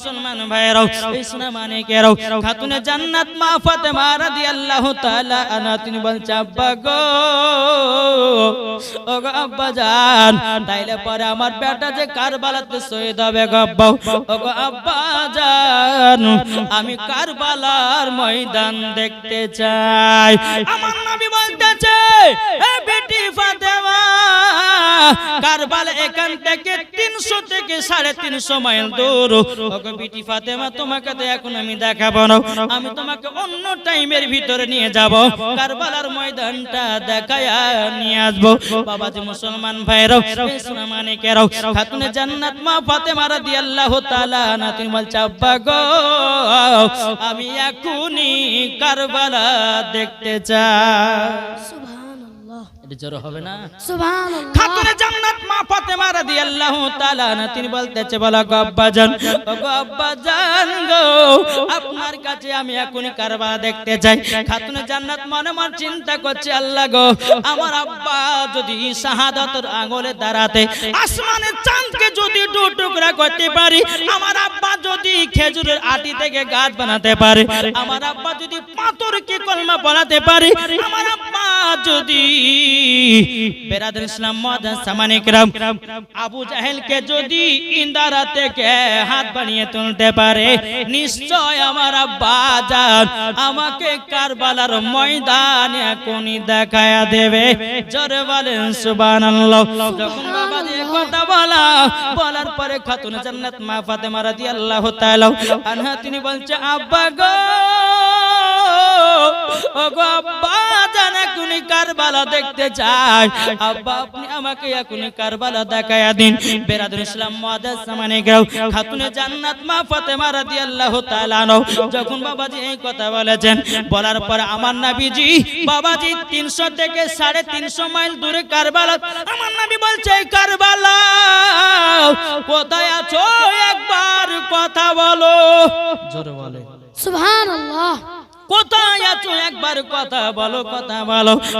মুসলমান ভাইরাও এই সোনা মানিকেরাও খাতুনে জান্নাত মা ফাতেমা রাদিয়াল্লাহু তাআলা আনহা তিনি বলছে আব্বা গো ও গো আব্বা জান তাইলে পরে আমার বেটা যে কারবালাতে শহীদ হবে গো আব্বা ও গো আব্বা জান আমি কারবালার ময়দান দেখতে চাই আমার নবী বলতেছে এ বেটি ফাতেমা কারবালা এখান থেকে 300 থেকে 350 মাইল দূর ওগো বেটি ফাতেমা তোমাকে তো এখন আমি দেখাবো না আমি তোমাকে অন্য টাইমের ভিতরে নিয়ে যাব কারবালার ময়দানটা দেখায়া নিয়ে আসবো বাবাজি মুসলমান ভাইরাও এই সোনা মানিকেরাও খাতুনে জান্নাত মা ফাতেমা রাদিয়াল্লাহু তাআলা আনহা তিনি বলছে আব্বা গো আমি এখনই কারবালা দেখতে চাই এটা জোর হবে না সুবহানাল্লাহ খাতুনে জান্নাত মা ফাতেমা রাদিয়াল্লাহু তাআলা আনহা তিনি বলতেছে বলা গো আব্বা জান গো আব্বা জান গো আপনার কাছে আমি এখনই কারবালা দেখতে চাই খাতুনে জান্নাত মনে মনে চিন্তা করছে আল্লাহ গো আমার আব্বা যদি শাহাদাতের আঙ্গুলে দাঁড়াতে আসমানের চাঁদকে যদি দু টুকরা করতে পারি আমার আব্বা যদি খেজুরের আটি থেকে গাছ বানাতে পারে আমার আব্বা যদি পাথরকে কলমা বানাতে পারে আমার আব্বা যদি বেরাদার ইসলাম মুআজ্জাজ সামানে کرام আবু জাহেলকে যদি ইন্দারা থেকে হাত বানিয়ে তুলতে পারে নিশ্চয় আমার আব্বা জান আমাকে কারবালার ময়দানে এখনই দেখায়া দেবে জোরে বলেন সুবহানাল্লাহ যখন বাবা এই কথা বলার পরে খাতুনে জান্নাত মা ফাতেমা রাদিয়াল্লাহু তাআলা আনহা তিনি বলছে আব্বা গো ও গো আব্বা জান এখনই কারবালা দেখতে চাই আব্বা আপনি আমাকে এখনই কারবালা দেখায়া দিন বেরাদার ইসলাম মুআজ্জাজ সামানে کرام খাতুনে জান্নাত মা ফাতেমা রাদিয়াল্লাহু তাআলা যখন বাবাজি এই কথা বলেছেন বলার পর আমার নবীজি বাবাজি 300 থেকে 350 মাইল দূরে কারবালা আমার নবী বলছে কারবালা কোথায় আছো একবার কথা বলো জোরে বলে সুবহানাল্লাহ কোথায় আছো একবার কথা বলো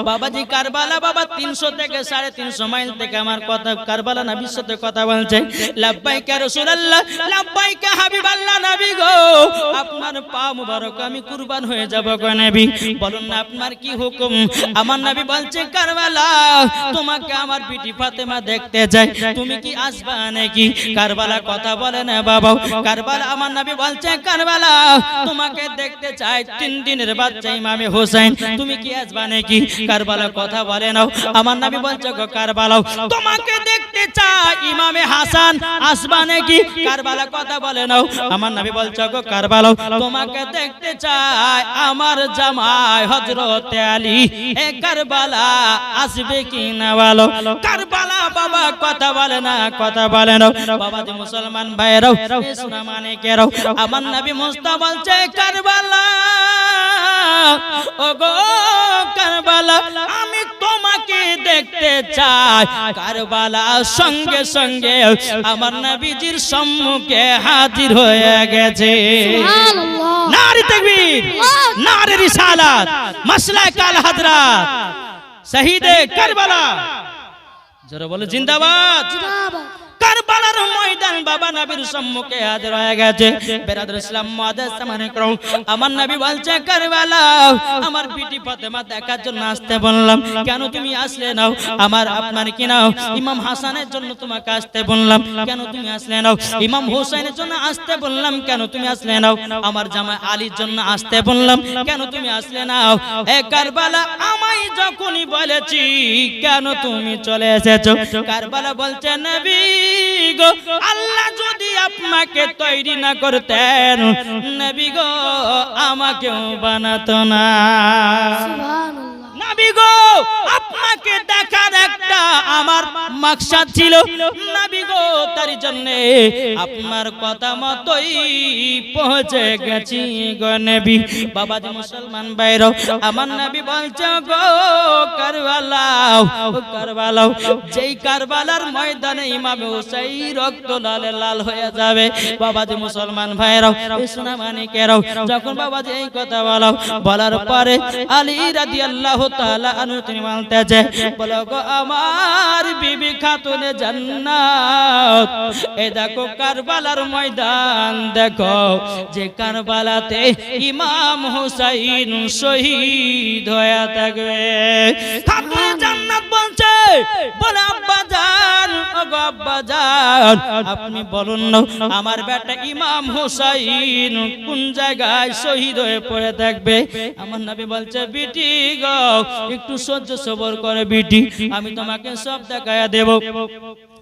বাবাজি কারবালা বাবা 300 থেকে 350 মাইল থেকে আমার কথা কারবালা নবীর সাথে কথা বলছে লাব্বাইকা রাসূলুল্লাহ লাব্বাইকা হাবিবাল্লাহ নবী গো আপনার পা মুবারক আমি কুরবান হয়ে যাব গো নবী বলুন না আপনার কি হুকুম আমার নবী বলছে কারবালা তোমাকে আমার বিটি ফাতেমা দেখতে চাই তুমি কি আসবা নাকি কারবালা কথা বলে না বাবা কারবালা আমার নবী বলছে কারবালা তোমাকে দেখতে চাই দিনের বাচ্চা ইমামে হোসেন তুমি কি আসবা নাকি কারবালা কথা বলে নাও আমার নবী বলছে গো কারবালা তোমাকে দেখতে চাই ইমামে হাসান আসবা নাকি কারবালা কথা বলে নাও আমার নবী বলছে গো কারবালা তোমাকে দেখতে চাই আমার জামাই হযরত আলী এ কারবালা আসবে কি না বলো কারবালা বাবা কথা বলে না বাবাজি মুসলমান ভাইরাও এই সোনা মানিকেরাও আমার নবী মুস্তাফা বলছে কারবালা ওগো কারবালা আমি তোমাকে দেখতে চাই কারবালা সঙ্গে সঙ্গে আমার নবীজির সম্মুখে হাজির হয়ে গেছে সুবহানাল্লাহ নারে তাকবীর নারে রিসালাত মাসলাক আল হযরত শহীদে কারবালা জোরে বলো জিন্দাবাদ কারবালার ময়দান বাবা নবীর সম্মুখে হাজির হয়ে গেছে বেরাদার ইসলাম মুআজ্জাজ সামানে کرام আমার নবী বলছে কারবালা আমার বিটি ফাতেমা দেখার জন্য আসতে বললাম কেন তুমি আসলে নাও আমার আপনার কি নাও ইমাম হাসানের জন্য তোমাকে আসতে বললাম কেন তুমি আসলে নাও ইমাম হোসেনের জন্য আসতে বললাম কেন তুমি আসলে নাও আমার জামাই আলীর জন্য আসতে বললাম কেন তুমি আসলে নাও এ কারবালা আমায় যখনই বলেছি কেন তুমি চলে এসেছো কারবালা বলছে নবী গো আল্লাহ যদি আপনাকে তৈরি না করতেন নবী গো আমাকেও বানাতো না সুবহানাল্লাহ নবী গো আপনাকে দেখার একটা আমার মাকসাদ ছিল নবী গো তার জন্য আপনার কথা মতই পৌঁছে গেছি গো নবী বাবাজি মুসলমান ভাইরা আমার নবী বলছে গো কারবালা যেই কারবালার ময়দানে ইমাম হুসাইন রক্ত লালে লাল হয়ে যাবে বাবাজি মুসলমান ভাইরা এই সোনা মানিকেরাও যখন বাবাজি এই কথা বলার পরে আলী রাদিয়াল্লাহু তাআলা আনহু তিনি বলতেছে, বলো গো আমার বিবি খাতুনে জান্নাত, এই দেখো কারবালার ময়দান দেখো, যে কারবালাতে ইমাম হুসাইন শহীদ হয়ে থাকবে। খাতুনে জান্নাত বলছে, বলে আব্বা জান, ওগো আব্বা জান, আপনি বলুন না আমার বেটা ইমাম হুসাইন কোন জায়গায় শহীদ হয়ে পড়ে থাকবে। আমার নবী বলছে, বিটি গো একটু সহ্য সবর করে বিটি, আমি তোমাকে সব দেখায়া দেব।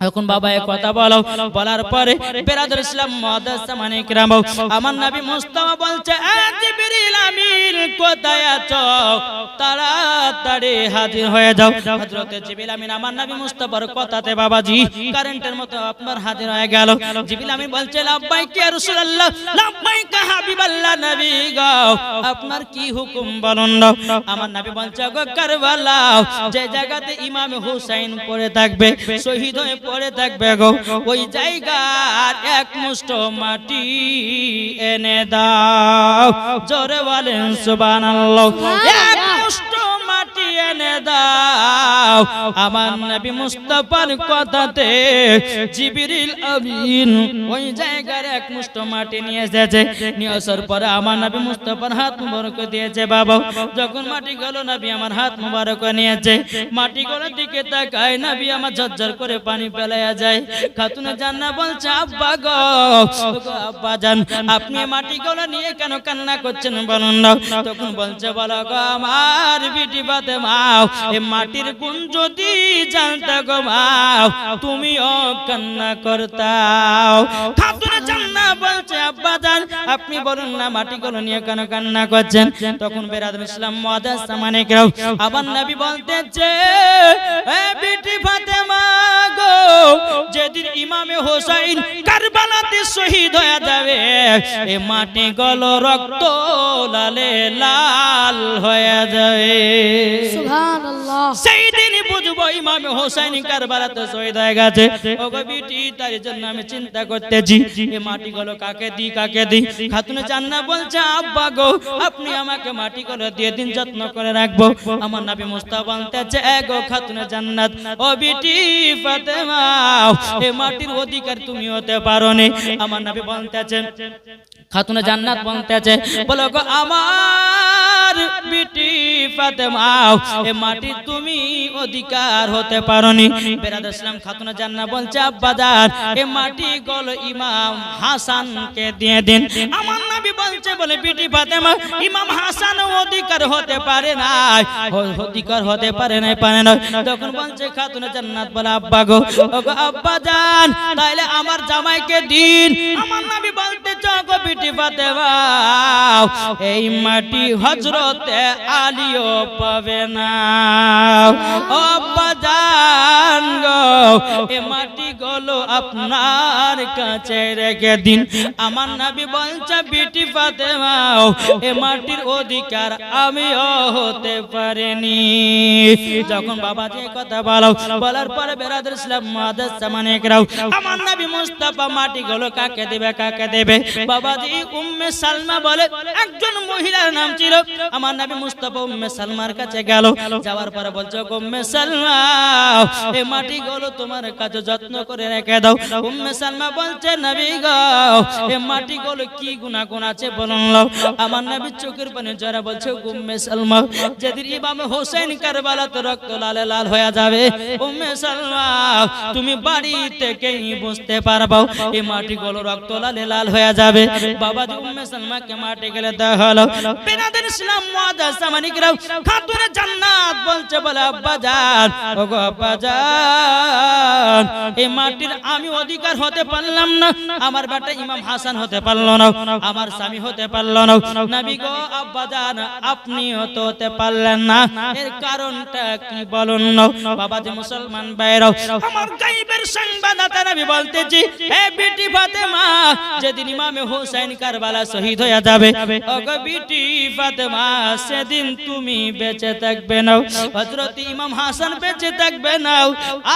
এখন বাবা এক কথা বলো, বলার পরে বেরাদর ইসলাম মুআদ্দাসা মানে কিরাম, আমার নবী মুস্তাফা বলছে, এ জিবরিল আমিন কোথায় আছো, তাড়াতাড়ি হাজির হয়ে যাও। হযরতে জিবরিল আমিন আমার নবী মুস্তাফার কথাতে বাবাজি কারেন্টের মতো আপনার হাজির হয়ে গেল। জিবরিল আমিন বলছে, লাব্বাইক ইয়া রাসূলুল্লাহ, লাব্বাইক হাবিবাল্লাহ, নবী গো আপনার কি হুকুম বলুন না। আমার নবী বলছে, গো কারবালা যে জায়গাতে ইমাম হুসাইন পড়ে থাকবে, শহীদ হয়ে পড়ে থাকবে গো, ওই জায়গার এক মুষ্ঠ মাটি এনে দাও। জোরে বলেন সুবহানাল্লাহ। এক মুষ্ঠ মাটি এনে দাও। আমার নবী মুস্তাফার কথাতে জিবরিল আমিন ওই জায়গার এক মুষ্ঠ মাটি নিয়ে এসেছে। নিয়ে আসার পরে আমার নবী মুস্তাফার হাত মুবারক দিয়েছে। বাবা যখন মাটি গেল, নবী আমার হাত মুবারক নিয়েছে, মাটি গলার দিকে তাকায়, নবী আমার ঝরঝর করে পানি ফেলায়া যায়। খাতুনে জান্নাত বলছে, আব্বা গো, আব্বা জান আপনি মাটি গলা নিয়ে কেন কান্না করছেন বলুন না। তখন বলছে, বলো গো আমার বিটি ফাতেমা, এই মাটির গুণ যদি জানতা গো মা, তুমিও কান্না করতাও। খাতুনে জান্নাত বলছে, আব্বা জান আপনি বলুন না মাটি গলা নিয়ে কেন কান্না করছেন। তখন বেরাদর ইসলাম মুআদ্দাসা মানে কিরাম আমার নবী বলতেছে, এ বিটি ফাতেমা গো, যেদিন ইমামে হোসাইন কারবালাতে শহীদ হয়ে যাবে, এ মাটি গলো রক্ত লালে লাল হয়ে যাবে। সুবহানাল্লাহ। সেই দিনই বুঝবো ইমামে হোসাইন কারবালাতে শহীদ হয়ে গেছে। ওগো বিটি তার জন্য আমি চিন্তা করতেছি, এ মাটি গলো কাকে দি কাকে দি। খাতুনে জান্নাত বলছে, আব্বা গো আপনি আমাকে মাটি গলো দিয়ে দিন, যত্ন করে রাখবো। আমার নবী মুস্তাফা বলতেছে, এ গো খাতুনে জান্নাত, ও বিটি ফাতেমা, এ মাটির অধিকার তুমি হতে পারো নি। আমার নবী বলতেছে, খাতুনে জান্নাত বলতেছে, বলো গো আমার বিটি ফাতেমা, এ মাটি তুমি অধিকার হতে পারো নি। বেরাদর ইসলাম খাতুনে জান্নাত বলছে, আব্বা জান এ মাটি গলো ইমাম হাসানকে দিয়ে দিন। আমার নবী বলছে, বলে বিটি ফাতেমা, ইমাম হাসান অধিকার হতে পারে না, অধিকার হতে পারে না, পারে না। তখন বলছে খাতুনে জান্নাত, বলে আব্বা গো, ওগো আব্বা জান তাইলে আমার জামাইকে দিন। আমার নবী বলতে, গো বিটি ফাতেমা, এই মাটি হযরতে আলীও পাবে না। ও আব্বা জান গো, এই মাটি গুলো আপনার কাছে রেখে দিন। আমার নবী বলছে, বিটি ফাতেমা, এ মাটির অধিকার আমিও হতে পারিনি। যখন বাবা যে কথা বলো, বলার পরে বেরাদর ইসলাম মুআদ্দাসা মানে কিরাম আমার নবী মুস্তাফা মাটি গুলো কাকে দেবে কাকে দেবে। বাবাজি উম্মে সালমা বলে একজন মহিলার নাম ছিল। আমার নবী মুস্তাফা উম্মে সালমার কাছে গেল, যাওয়ার পরে বলছে, উম্মে সালমা, এই মাটি গুলো তোমার কাছে যত্ন করে রেখে দাও। উম্মে সালমা বলছে, নবী গো এই মাটি গুলো কি গুনাহগান আছে বলুন নাও। আমার নবী চোখের পানি জরা বলছে, উম্মে সালমা, যেদিন ইমাম হোসেন কারবালাতে রক্ত লাল লাল হয়ে যাবে, উম্মে সালমা তুমি বাড়ি থেকেই বুঝতে পারবো এই মাটি গুলো রক্ত লাল লাল হয়ে যাবে। বাবাজি উম্মে সালমাকে মাটি গেলে দেওয়া হলো। বেরাদর ইসলাম মুআদ্দাসা মানে কিরাম খাতুনে জান্নাত বলছে, বলে আব্বা জান, ওগো আব্বা জান, এই মাটির আমি অধিকার হতে পারলাম না, আমার বেটা ইমাম হাসান হতে পারলো না, আমার স্বামী হতে পারলো না। নবী গো আব্বা জান আপনি হতে পারলেন না, এর কারণটা কি বলুন না। বাবাজি মুসলমান ভাইরা, আমার গায়বের সংবাদদাতা নবী বলতেছি, হে বিটি ফাতেমা, যেদিন ইমামে হোসেন কারবালা শহীদ হয়ে যাবে, ওগো বিটি ফাতেমা, সেদিন তুমি বেঁচে থাকবে না, হযরত ইমাম হাসান বেঁচে থাকবে না,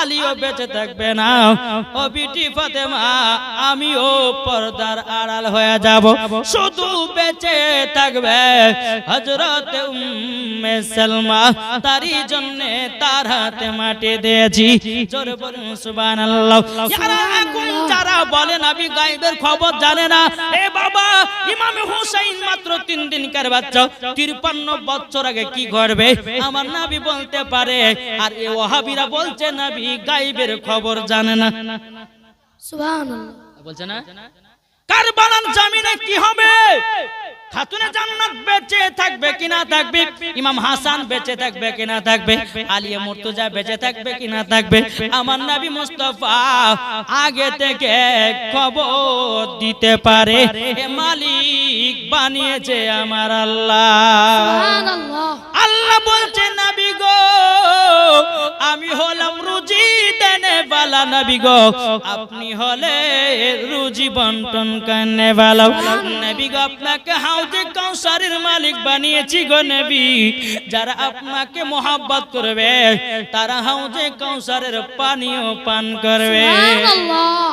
আলীও বেঁচে থাকবে না, ও বিটি ফাতেমা আমিও পর্দার আড়াল হয়ে যাব, শুধু বেঁচে থাকবে হযরত উম্মে সালমা, তারই জন্য তার হাতে মাটি দিয়েছি। জোরে বলুন সুবহানাল্লাহ। এখন যারা বলে নবী গায়েবের খবর জানে না, এ বাবা ইমাম হুসাইন মাত্র 3 দিনকার বাচ্চা, 53 বছর আগে কি ঘটবে আমার নবী বলতে পারে, আর এই ওয়াহাবিরা বলছে নবী গায়েবের খবর জানে না। সুবহানাল্লাহ বলছে না কারবালার জমিনে কি হবে, খাতুনে জান্নাত বেঁচে থাকবে কিনা থাকবে, ইমাম হাসান বেঁচে থাকবে কিনা থাকবে, আলিয়া মুর্তজা বেঁচে থাকবে কিনা থাকবে, আমার নবী মুস্তাফা আগে থেকে খবর দিতে পারে। এ মালিক বানিয়েছে আমার আল্লাহ। সুবহানাল্লাহ। আল্লাহ বলছে নবী গো আমি হলাম রুজি দেনে वाला নবী গো, আপনি হলে রুজি বন্টন করনে वाला নবী গো। আপনাকে হাউজে কাউসারের মালিক বানিয়েছি গো নবী, যারা আপনাকে মোহাব্বত করবে তারা হাউজে কাউসারের পানিও পান করবে। সুবহানাল্লাহ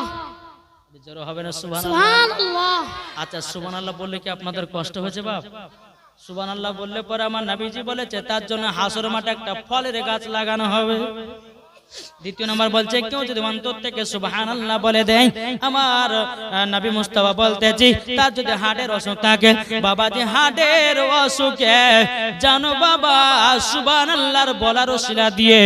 জোরে হবে না সুবহানাল্লাহ? সুবহানাল্লাহ। আচ্ছা সুবহানাল্লাহ বললে কি আপনাদের কষ্ট হয়েছে বাপ? সুবহানাল্লাহ বললে পরে আমার নবীজি বলেছে তার জন্য হাসর মাঠে একটা ফলের গাছ লাগানো হবে। দ্বিতীয় নম্বর বলছে কেউ যদি অন্তর থেকে সুবহানাল্লাহ বলে দেয়, আমার নবী মুস্তাফা বলতেছি তার যদি হার্টের অসুখ থাকে, বাবাজি হার্টের অসুখে জানো বাবা সুবহানাল্লাহর বলার ওসিলা দিয়ে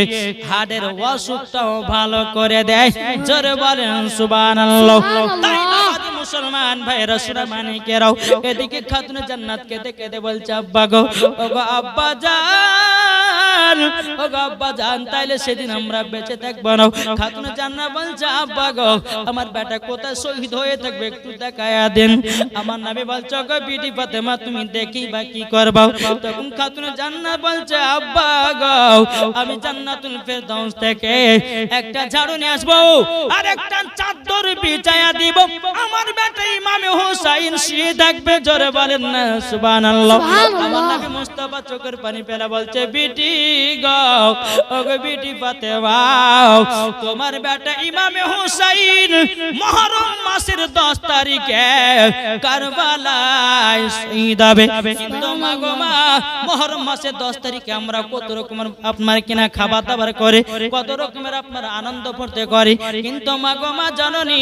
হার্টের অসুখটাও ভালো করে দেয়। জোরে বলেন সুবহানাল্লাহ। তাই বাবাজি মুসলমান ভাইরা সুরা মানিকেরাও এদিকে খাতুনে জান্নাত কেঁদে কেঁদে বলছে আব্বা গো, ও গো আব্বা জান, ও গো আব্বা জান, তাইলে সেদিন আমরা বেঁচে থাকবো না। খাতুনে জান্নাত বলছে আব্বা গো আমার বেটা কোথায় শহীদ হয়ে থাকবে একটু দেখায়া দেন। আমার নবী বলছে গো বিটি ফাতেমা তুমি দেখি বা কি করবা। তখন খাতুনে জান্নাত বলছে আব্বা গো আমি জান্নাতুল ফেরদাউস থেকে একটা ঝাড়ু নিয়ে আসবো আর একটা চাদর বিছায়া দিব, আমার বেটা ইমামে হুসাইন শুয়ে থাকবে। জোরে বলেন না সুবহানাল্লাহ। আমার নবী মুস্তাফা চোখের পানি ফেলা বলছে বিটি গো, ও গো বিটি ফাতেমা তোমার বেটা ইমামে হুসাইন মুহররম মাসের 10 তারিখে কারবালায় শহীদ হবে। কিন্তু মা গো মা মুহররম মাসের 10 তারিখে আমরা কত রকমের আপনার কিনা খাবার দাবার করে, কত রকমের আপনার আনন্দ করতে করি, কিন্তু মা গো মা জাননি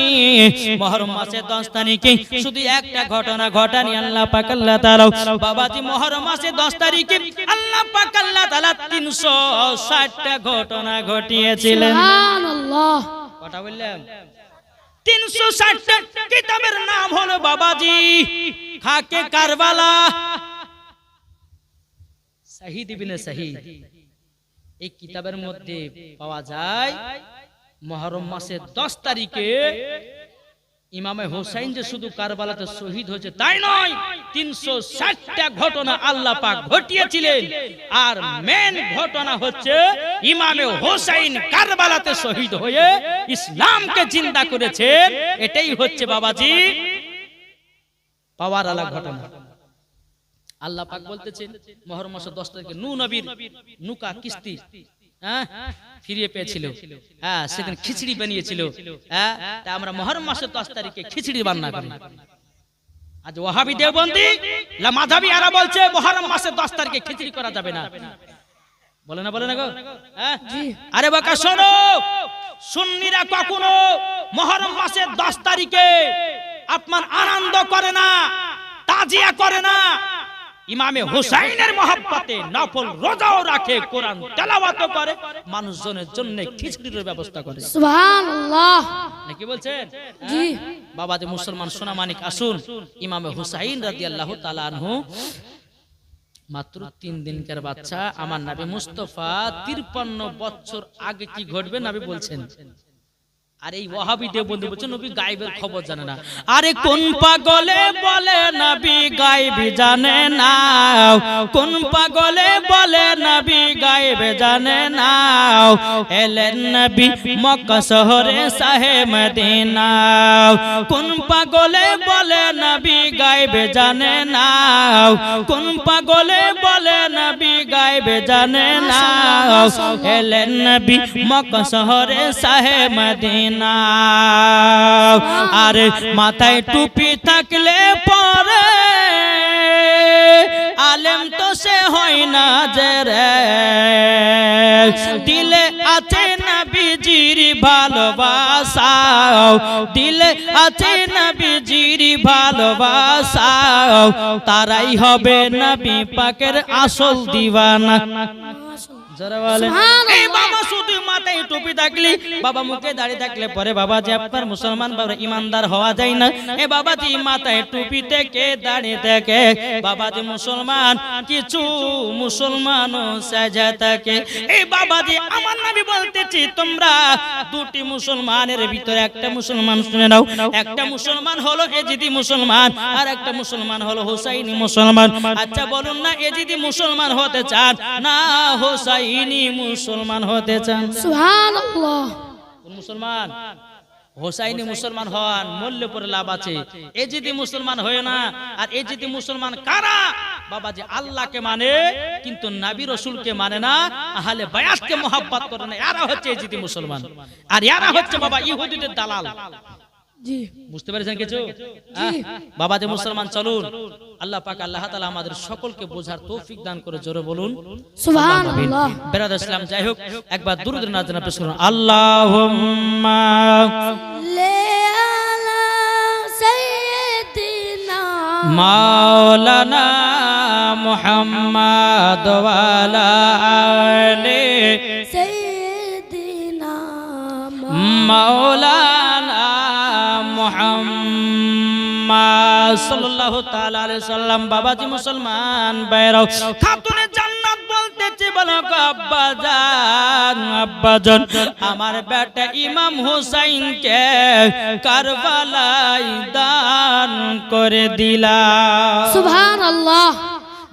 মুহররম মাসের 10 তারিখে শুধু একটা ঘটনা ঘটানি আল্লাহ পাক আল্লাহ তাআলা বাবাজি মুহররম মাসের 10 তারিখে আল্লাহ পাক আল্লাহ তাআলা 360টা ঘটনা ঘটিয়েছিলেন। সুবহানাল্লাহ। কথা বললাম 360টা কিতাবের নাম হলো বাবাজি খাকে কারবালা, শহীদ ইবনে শহীদ। এই কিতাবের মধ্যে পাওয়া যায় মুহররম মাসের 10 তারিখে ইমামে হুসাইন যে শুধু কারবালাতে শহীদ হয়েছে তাই নয়, 360টা ঘটনা আল্লাহ পাক ঘটিয়েছিলেন। আর মেন ঘটনা হচ্ছে ইমামে হুসাইন কারবালাতে শহীদ হয়ে ইসলামকে জিন্দা করেছেন। এটাই হচ্ছে বাবাজি পাওয়ার আলা ঘটনা। আল্লাহ পাক বলতেছেন মুহররম মাসের 10 তারিখে নূহ নবীর নৌকা কিস্তি ফিরিয়ে পেয়েছিল, সেদিন খিচড়ি বানিয়েছিল। তা আমরা মুহররম মাসের 10 তারিখে খিচড়ি রান্না করি। আজ ওয়াহাবি দেওবন্দি মাযহাবি আরা বলছে মুহররম মাসের 10 তারিখে খিচড়ি করা যাবে না। বলে না বলে না গো? আরে বাকা শোনো, সুন্নিরা কখনো মুহররম মাসের 10 তারিখে আপনার আনন্দ করে না, তাজিয়া করে না। ইমামে হুসাইনের মহব্বতে নফল রোজাও রাখে, কোরআন তেলাওয়াতও করে, মানুষজনের জন্য খিচড়ির ব্যবস্থা করে। সুবহানাল্লাহ। নাকি বলছেন? জি বাবাজি মুসলমান সোনা মানিক আসুন, ইমামে হুসাইন রাদিয়াল্লাহু তাআলা আনহু মাত্র 3 দিনকার বাচ্চা। আমার নবী মুস্তাফা 53 বছর আগে কি ঘটবে নবী বলছেন। আর এই ওয়াহাবি দেওবন্দি বলছে নবী গায়েবের খবর জানে না। আরে কোন পাগলে বলে নবী গায়েব জানে না, কোন পাগলে বলে নবী গায়েব জানে না। এলেন নবী মক্কা শহরে শাহে মদিনা, কোন পাগলে বলে নবী গায়েব গাইবে জানে না, কোন পাগলে বলে নবী গাইবে জানে না। এলেন নবী মক্কা শহরে শাহে মদিনা, আরে মাথায় টুপি থাকলে পরে আলেম তো সে হয় না যে রে, দিলে আছে নবীজির ভালোবাসা, দিলে আছে নবীজির ভালোবাসা, তারাই হবে নবী পাকের আসল দিওয়ানা। যারা বলে এই বাবা শুধু মাথায় টুপি থাকলে, বাবা মুখে দাঁড়িয়ে থাকলে পরে বাবা যে আপনার মুসলমান বাবা ইমানদার হওয়া যায় না। এ বাবা যে মাথায় টুপি থেকে দাঁড়িয়ে থাকে বাবা যে মুসলমান, কিছু মুসলমানও সাজা থাকে। এই বাবা যে আমার নবী বলতেছি, তোমরা দুটি মুসলমানের ভিতরে একটা মুসলমান শুনে নাও, একটা মুসলমান হলো এজিদি মুসলমান, আর একটা মুসলমান হলো হুসাইনি মুসলমান। আচ্ছা বলুন না, এজিদি মুসলমান হতে চান না হুসাইনি মুসলমান হতে চান? সুবহানাল্লাহ। কোন মুসলমান? হুসাইনি মুসলমান হওয়ান, মূল্য পরে লাভ আছে। এ যদি মুসলমান হয় না, আর এ যদি মুসলমান কারা? বাবা যে আল্লাহকে মানে কিন্তু নবী রাসূলকে মানে না, আহলে বায়াতকে মোহাব্বত করে না, এরা হচ্ছে এ যদি মুসলমান। আর এরা হচ্ছে বাবা ইহুদিদের দালাল। জি, বুঝতে পেরেছেন কিছু? বাবা যে মুসলমান, চলুন আল্লাহ পাক আল্লাহ তাআলা আমাদের সকলকে বোঝার তৌফিক দান করে জোরে বলুন সুবহানাল্লাহ। বেরাদ ইসলাম, যাই হোক একবার দুরূদ নাযিল পেশ করুন। আল্লাহুম্মা আলা সাইয়্যিদিনা মাওলানা মুহাম্মদ ওয়া আলা আলি সাইয়্যিদিনা মাওলানা মুহাম্মদ সাল্লাল্লাহু তাআলা আলাইহি সাল্লাম। বাবাজি মুসলমান বাইরাও, খাতুনে জান্নাত বলতেছে, বলো আব্বা জান, আব্বা জান আমার বেটা ইমাম হুসাইনকে কারবালায় দান করে দিলা। সুবহানাল্লাহ।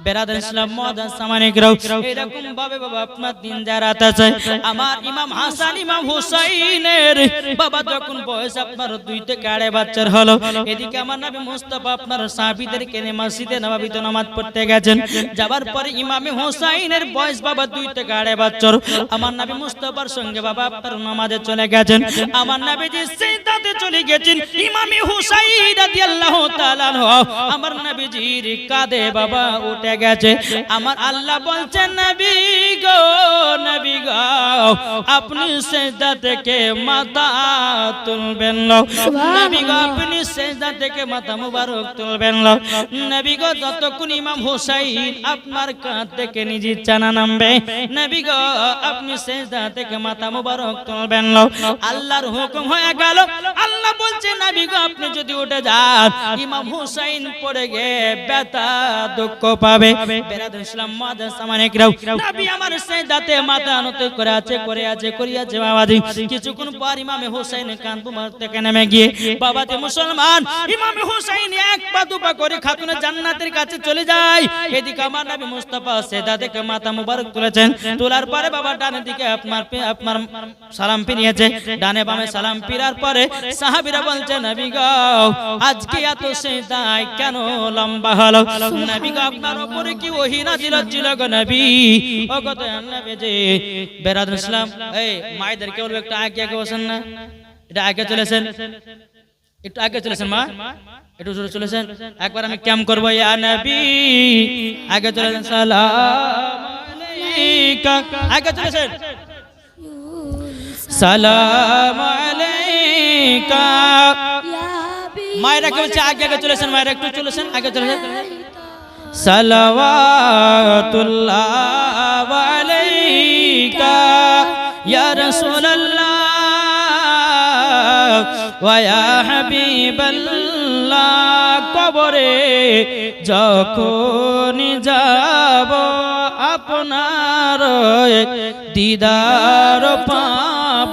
বেরাদার ইসলাম মুআজ্জাজ সামানিকরাও, এরকম ভাবে বাবা আপনার দিন জারাত আছে। আমার ইমাম হাসান ইমাম হুসাইনের বাবা যখন বয়স আপনার 2 থেকে 2.5 বছর হলো, এদিকে আমার নবী মুস্তাফা আপনার সাহাবীদেরকে নিয়ে মসজিদে নববীতে নামাজ পড়তে গেছেন। যাবার পরে ইমামে হুসাইনের বয়স বাবা 2 থেকে 2.5 বছর, আমার নবী মুস্তাফার সঙ্গে বাবা আপনার নামাজে চলে গেছেন। আমার নবীজি সিজদাতে চলে গেছেন, ইমামে হুসাইন রাদিয়াল্লাহু তাআলা আমার নবীজির কাঁধে বাবা উঠে গেছে। আমার আল্লাহ বলছেন, নবী গো, নবী গো আপনি সিজদা থেকে মাথা তুলবেন না, নবী গো আপনি সিজদা থেকে মাথা মুবারক তুলবেন না। নবী গো যতক্ষণ ইমাম হুসাইন আপনার কাঁধ থেকে নিজে চানা নামবে, নবী গো আপনি সিজদা থেকে মাথা মুবারক তুলবেন না। আল্লাহর হুকুম হয়ে গেল। আল্লাহ বলছে, নবী গো আপনি যদি উঠে যান, ইমাম হুসাইন পড়ে গিয়ে ব্যথা দুঃখ পাবে। বেরাদ ইসলাম মুআজ্জাজ সামানিকরাও, নবী আমার সিজদাতে মাথা নত করে আছে, করিয়াছে বাবাজি। কিছুক্ষণ পর ইমামে হুসাইন কান মুবারক থেকে নেমে গিয়ে বাবাজি মুসলমান ইমামে হুসাইন এক পা দুপা করে খাতুনে জান্নাতের কাছে চলে যায়। এদিকে আমার নবী মুস্তাফা সিজদা থেকে মাথা মুবারক তুলেছেন। তোলার পরে বাবা ডানে দিকে আপনার সালাম ফিরিয়েছে, ডানে বামে সালাম ফিরার পরে সাহাবীরা বলছে, নবী গো আজকে এত সিজদায় কেন লম্বা হলো? নবী গো আপনার উপরে কি ওহী নাযিল হচ্ছিল গো নবী? ও কত নবী জি। বেরাদুল ইসলাম, এই মায়েদেরকে বলবো একটু আগে বসেন না, এটা আগে চলেছেন, একটু আগে চলেছেন মা, একটু জোরে চলেছেন। একবার আমি ক্যাম করবো, ইয়া নবী আগে চলেছেন, সালাম আলাইকা, আগে চলেছেন, সালাম আলাইকা। মায়েরা কে বলছে আগে চলেছেন, মায়েরা একটু চলেছেন, আগে চলেছেন। সালাওয়াতুল্লাহ আলাইকা ইয়া রাসূলুল্লাহ ওয়া ইয়া হাবিবাল্লাহ। কবরে যখন যাব আপনার দিদার পাব,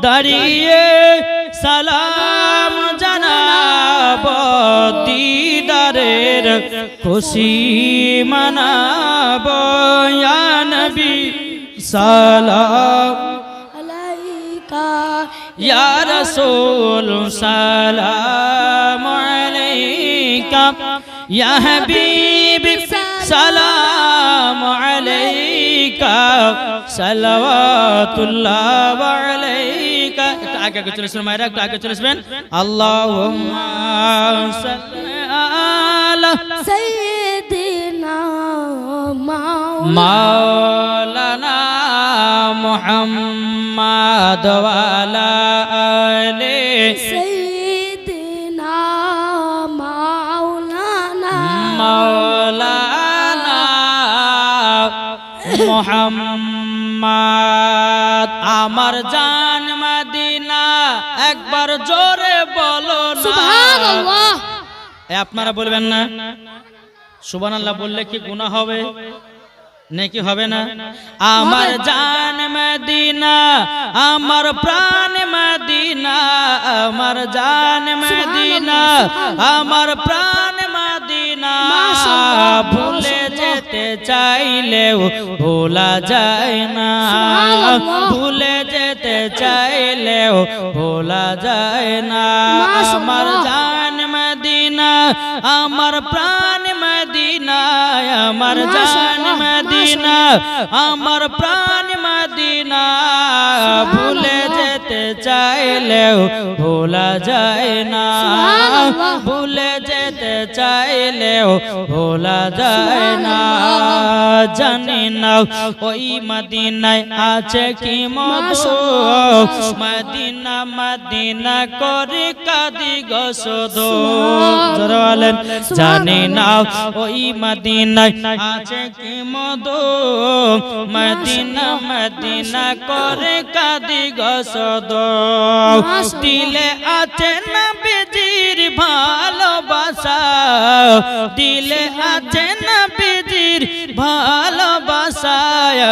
দাঁড়িয়ে সালাম জানাব, দিদারের খুশি মানাব। ইয়া নবী সালাম আলাইকা ইয়া রাসূল সালাম আলাইকা ইয়া হাবিবি সালামু আলাইকা সালাওয়াতুল্লাহ আলাইকা। একটু আগে আগে চলে আসবেন মায়েরা, একটু আগে চলে আসবেন। আল্লাহুম্মা সাল্লি আলা সাইয়্যিদিনা মাওলানা মুহাম্মাদ ওয়া আলা আলি সাইয়্যিদিনা মাওলানা মাওলানা মুহাম্মাদ। আমার জান মদিনা একবার জোরে বলো না সুবহানাল্লাহ। আপনারা বলবেন না? সুবহানাল্লাহ বললে কি গুনাহ হবে নাকি হবে না? আমার জান মদিনা, আমার প্রাণ মদিনা, আমার জান মদিনা, আমার প্রাণ মদিনা। ভুলে যেতে চাইলেও ভোলা যায় না, ভুলে যেতে চাইলেও ভোলা যায় না। আমার জান মদিনা, আমার প্রাণ মদিনা, আমার জান মদিনা, আমার প্রাণ মদিনা। ভুলে যেতে চাইলেও ভোলা যায় না, ভুলে যেতে চাইলেও ভোলা যায় না। জানি না ওই মদিনায় আছে কি মধু, মদিনা মদিনা করে কাঁদি গো শুধু। জোরে বলেন। জানি না ওই মদিনায় আছে কি মধু, মদিনা মদিনা করে কাঁদি গো শুধু। দিলে আছে নবীজির ভালোবাসা, দিলে আছে নবীজির ভালোবাসা।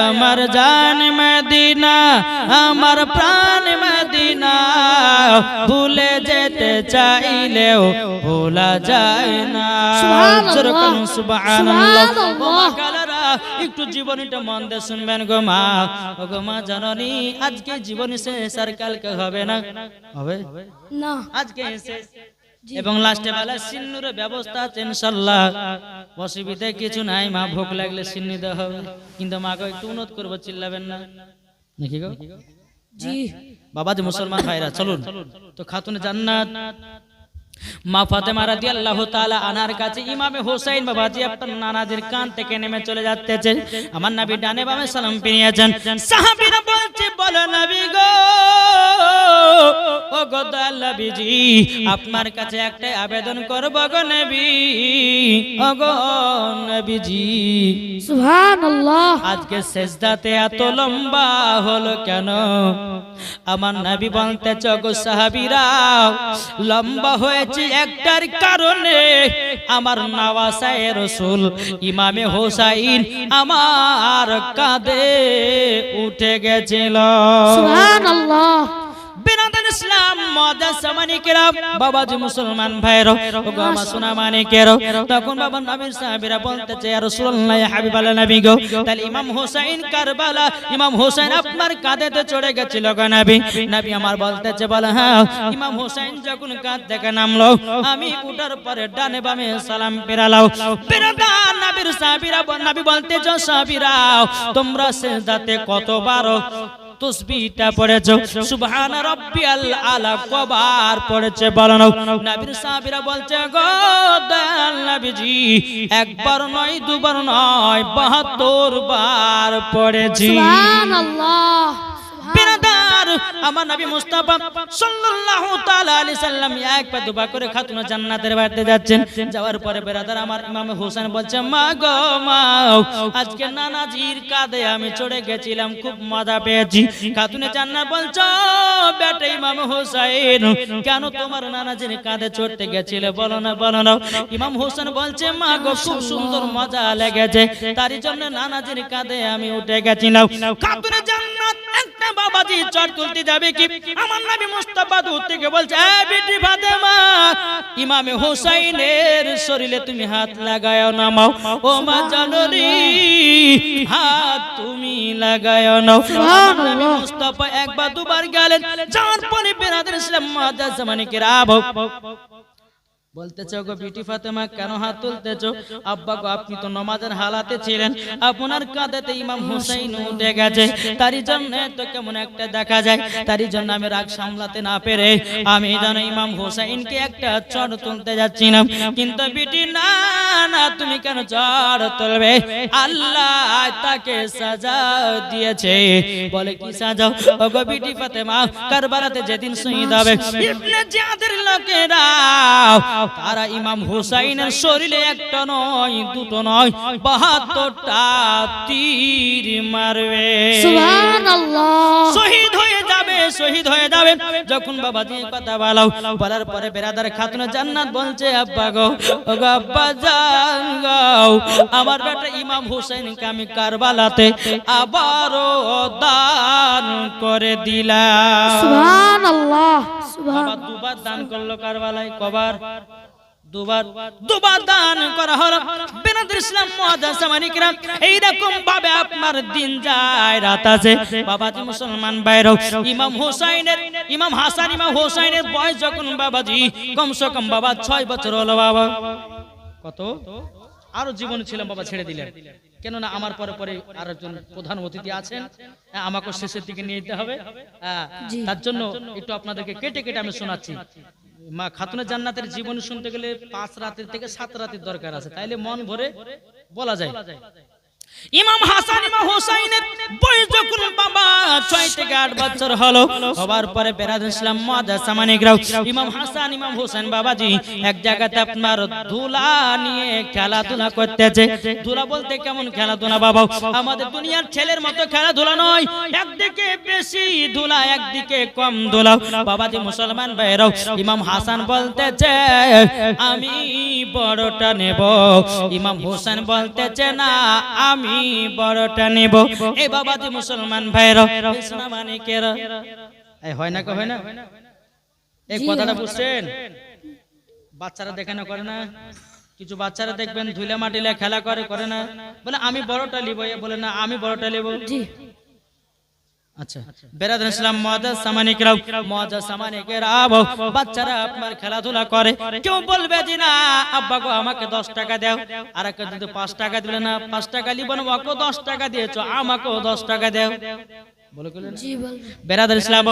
আমার জান মদিনা, আমার প্রাণ মদিনা। ভুলে যেতে চাইলেও ভোলা যায় না। সুবহানাল্লাহ। একটু জীবনীটা মন দিয়ে শুনবেন গো মা। ও গো মা জননী, আজকে জীবনী শেষ আর কালকে হবে না? হবে না, আজকে শেষ। এবং লাস্টে বেলা সিন্নুরের ব্যবস্থা আছে ইনশাআল্লাহ, অসুবিধা কিছু নাই। মা ভোগ লাগলে সিন্নি দেওয়া হবে, কিন্তু মাকে একটু অনুরোধ করবো, চিল্লাবেন না নাকি গো? জি বাবা যে মুসলমান ভাইরা চলুন তো খাতুনে জান্নাত মা ফাতেমা রাদিয়াল্লাহু তাআলা আনার কাছে ইমামে হোসেন বাবাজি আপনার নানাজির কান থেকে নেমে চলে যাচ্ছেন। আমার নবী ডানে বামে সালাম ফিরিয়েছেন। সাহাবীরা বলছে, বলো নবী গো, ও গো দয়াল নবীজি, আপনার কাছে একটা আবেদন করব গো নবী, ও গো নবীজি। সুবহানাল্লাহ। আজকে সেজদাতে এত লম্বা হলো কেন? আমার নবী বলতেছে, গো সাহাবীরা, লম্বা হয়েছে একটার কারণে, আমার নওয়াসায়ে রাসূল ইমামে হোসাইন আমার কাঁধে উঠে গেছিল। সুবহানাল্লাহ। বিরাদান ইসলাম মুআদ্দাস সামানিকেরাম, বাবাজি মুসলমান ভাইরা, ওগো আমার সোনা মানিকেরা, তখন বাবা নবীর সাহাবীরা বলতেছে, ইয়া রাসূলুল্লাহ, ইয়া হাবিবাল্লাহ নবী গো, তাহলে ইমাম হোসেন কারবালা, ইমাম হোসেন আপনার কাঁধেতে চড়ে গেছিল গো নবী। নবী আমার বলতেছে, বলে হ্যাঁ। ইমাম হোসেন যখন কাঁধ থেকে নামলো, আমি উঠার পরে ডানে বামে সালাম ফেরালাম। বিরাদান নবীর সাহাবীরা, নবী বলতেছে, সাহাবীরা তোমরা সিজদাতে কতবার তসবিহটা পড়েছো? সুবহান রাব্বিয়াল আলা কবার পড়েছে বলো না? নবীর সাহাবীরা বলছে, গো দয়াল নবীজি, একবার নয় দুবার নয় 72 বার পড়েছি। সুবহানাল্লাহ। বিরাদার আমার নবী মুস্তাফা সাল্লাল্লাহু তাআলা আলাইহি সাল্লাম এক পা দুবা করে খাতুনে জান্নাতের বাড়িতে যাচ্ছেন। যাওয়ার পরে বিরাদার আমার ইমাম হোসেন বলছে, মা গো মা, আজকে নানাজির কাঁধে আমি চড়ে গেছিলাম, খুব মজা পেয়েছি। খাতুনে জান্নাত বলছো, বেটা ইমাম হোসেন, কেন তোমার নানাজির কাঁধে চড়তে গেছিলে বলো না, বলো না। ইমাম হোসেন বলছে, মা গো, খুব সুন্দর মজা লেগেছে, তারই জন্য নানাজির কাঁধে আমি উঠে গেছিলাম। খাতুনে জান্নাত একটা বাবাজি চড় তুলতে যাবে কি, আমার নবী মুস্তাফা দূর থেকে বলছে, এ বিটি ফাতেমা, ইমামে হোসেনের শরীরে তুমি হাত লাগায়ও না। মাও ও মা জননী, হাত তুমি লাগায়ও না। আমার নবী মুস্তাফা একবার দুবার গেলেন, যাওয়ার পরে বিরাদার ইসলাম মুআদ্দাস জামানিকেরা, বলতেছে গো বিটি ফাতেমা কেন হাত তুলতেছো? আব্বা গো আপনি তো নামাজের হালাতে ছিলেন, আপনার কাঁধেতে ইমাম হুসাইন উঠে গেছে, তারই জন্য তো কেমন একটা দেখা যায়, তারই জন্য আমি রাগ সামলাতে না পেরে আমি যেন ইমাম হুসাইনকে একটা চড় তুলতে যাচ্ছিলাম। কিন্তু বিটি না না, তুমি কেন চড় তুলবে? আল্লাহ তাকে সাজা দিয়েছে। বলে কি সাজা? ওগো বিটি ফাতেমা, কারবালাতে যেদিন শহীদ হবে ইবনে জিয়াদের লোকেরা তারা ইমাম হুসাইনের শরীরে একটা নয় দুটো নয় 72টা তীর মারবে। সুবহানাল্লাহ। শহীদ হয়ে যাবে, শহীদ হয়ে যাবে। যখন বাবা দিয়ে কথা বলার পরে বেরাদার খাতুন জান্নাত বলছে আব্বা গো, ওগো আব্বা জান গো, আমার বেটা ইমাম হুসাইনকে আমি কারবালাতে আবারও দান করে দিলাম। সুবহানাল্লাহ। বাবা দুবার দান করলো কারবালায়। কবার? দুবার দান করা হলো। বেনাদের ইসলাম মুআজ্জাজ সামানিকরা, এইরকম ভাবে আপনার দিন যায় রাত আছে। বাবাজি মুসলমান ভাইরা, ইমাম হুসাইনের, ইমাম হাসান ইমাম হুসাইনের বয়স যখন বাবাজি কমসে কম বাবা 6 বছর হলো। বাবা কত আরো জীবন ছিল, বাবা ছেড়ে দিলেন। কেননা আমার পরে পরে আরেকজন প্রধান অতিথি আছেন, আমাকে শেষের দিকে নিয়ে যেতে হবে। তার জন্য একটু আপনাদেরকে কেটে কেটে আমি শোনাচ্ছি। মা খাতুনে জান্নাতের জীবন শুনতে গেলে 5 রাতের থেকে 7 রাতের দরকার আছে, তাইলে মন ভরে বলা যায়। ইমাম হাসান ইমাম হুসাইনের বয়স যখন বাবা 6 থেকে 8 বছর হলো, হবার পরে বেরাদার ইসলাম মুআজ্জাজ সামানিকরা, ইমাম হাসান ইমাম হুসাইন বাবাজি এক জায়গাতে আপনার ধুলা নিয়ে খেলাধুলা করতেছে। ধুলা বলতে কেমন খেলাধুলা বাবা? আমাদের দুনিয়ার ছেলের মতো খেলাধুলা নয়, একদিকে বেশি ধুলা একদিকে কম ধুলা। বাবাজি মুসলমান ভাইরা, ইমাম হাসান বলতেছে আমি বড়টা নেব, ইমাম হুসাইন বলতেছে না আমি বড়টা নেব। এই বাবাজি মুসলমান ভাইরা, সোনামানিকেরা, এই হয় না কে হয় না? এই কথাটা বুঝছেন? বাচ্চারা দেখে না করে না? কিছু বাচ্চারা দেখবেন ধুলে মাটিলে খেলা করে না, বলে আমি বড়টা নিব, বলে না আমি বড়টা নেব। আচ্ছা, বেরাদার ইসলাম মুআজ্জাজ সামানিকরা, মুআজ্জাজ সামানিকেরা, বাচ্চারা আপনার খেলাধুলা করে। কেউ বলবে যে না আব্বা গো আমাকে 10 টাকা দাও, আর কেউ যদি 5 টাকা দিলে না 5 টাকা লিব না, ওকে 10 টাকা দিয়েছো আমাকেও 10 টাকা দাও। বলে জি বলবেন। বেরাদার ইসলাম